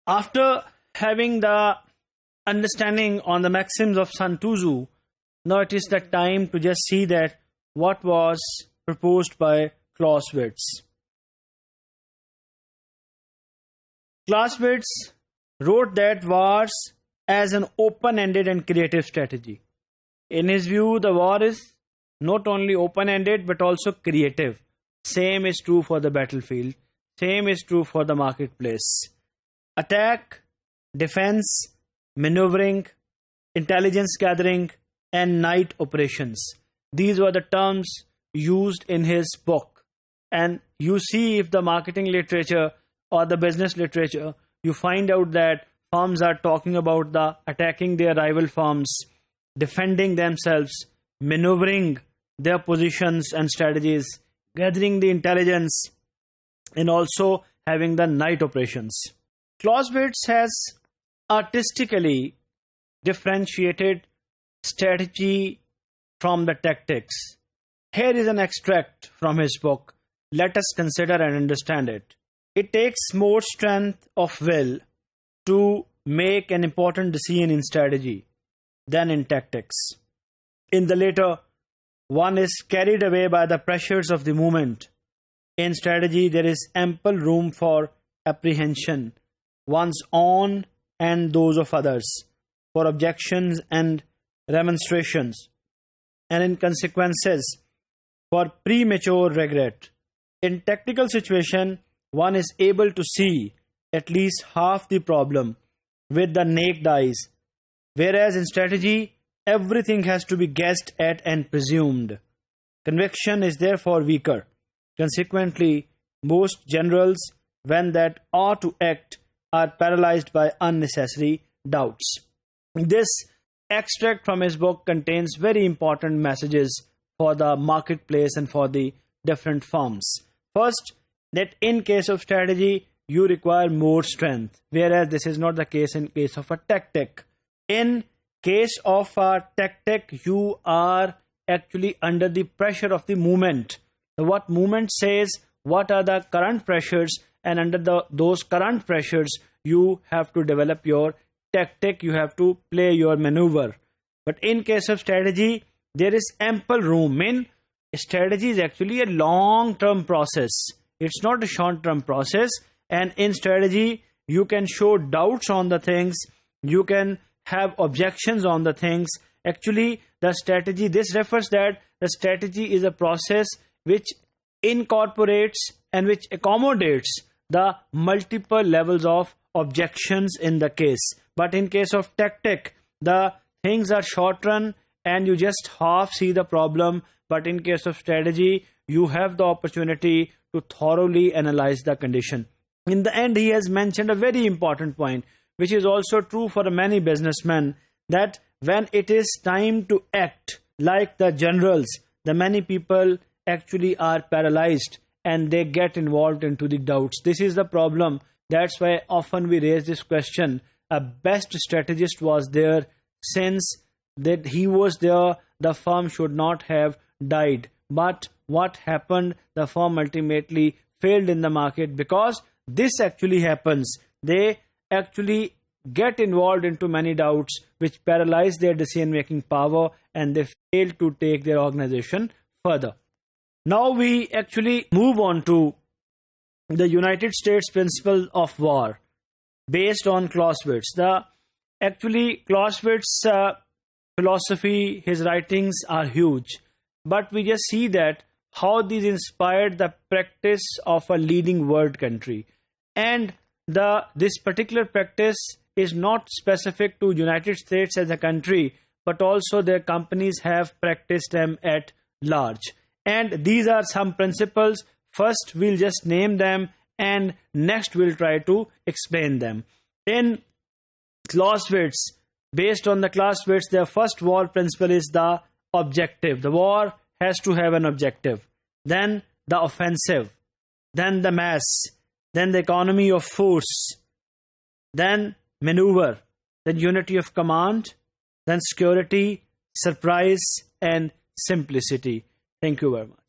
After having the understanding on the maxims of Sun Tzu, now it is the time to just see that what was proposed by Clausewitz. Clausewitz wrote that wars as an open-ended and creative strategy. In his view, the war is not only open-ended but also creative. Same is true for the battlefield. Same is true for the marketplace. Attack, defense, maneuvering, intelligence gathering, and night operations. These were the terms used in his book. And you see, if the marketing literature or the business literature, you find out that firms are talking about the attacking their rival firms, defending themselves, maneuvering their positions and strategies, gathering the intelligence, and also having the night operations. Clausewitz has artistically differentiated strategy from the tactics. Here is an extract from his book. Let us consider and understand it. It takes more strength of will to make an important decision in strategy than in tactics. In the latter, one is carried away by the pressures of the moment. In strategy, there is ample room for apprehension, one's own and those of others, for objections and remonstrations, and in consequences, for premature regret. In tactical situation, one is able to see at least half the problem with the naked eyes, whereas in strategy, everything has to be guessed at and presumed. Conviction is therefore weaker. Consequently, most generals, when that ought to act, are paralyzed by unnecessary doubts. This extract from his book contains very important messages for the marketplace and for the different firms. First, that in case of strategy, you require more strength, whereas this is not the case in case of a tactic. In case of a tactic, you are actually under the pressure of the movement. What movement says, what are the current pressures, and under those current pressures, you have to develop your tactic, you have to play your maneuver. But in case of strategy, there is ample room. Strategy is actually a long-term process. It's not a short-term process. And in strategy, you can show doubts on the things. You can have objections on the things. Actually, the strategy, this refers that the strategy is a process which incorporates and which accommodates the multiple levels of objections in the case. But in case of tactic, the things are short run and you just half see the problem. But in case of strategy, you have the opportunity to thoroughly analyze the condition. In the end, he has mentioned a very important point, which is also true for many businessmen, that when it is time to act like the generals, the many people actually are paralyzed and they get involved into the doubts. This is the problem. That's why often we raise this question. A best strategist was there. Since that he was there, the firm should not have died. But what happened? The firm ultimately failed in the market because this actually happens. They actually get involved into many doubts which paralyze their decision-making power and they fail to take their organization further. Now we actually move on to the United States principle of war based on Clausewitz. Clausewitz philosophy, his writings are huge, but we just see that how these inspired the practice of a leading world country. And this particular practice is not specific to United States as a country, but also their companies have practiced them at large. And these are some principles. First, we'll just name them, and next we'll try to explain them. In Clausewitz, based on the Clausewitz, their first war principle is the objective. The war has to have an objective. Then the offensive. Then the mass. Then the economy of force. Then maneuver. Then unity of command. Then security, surprise, and simplicity. Thank you very much.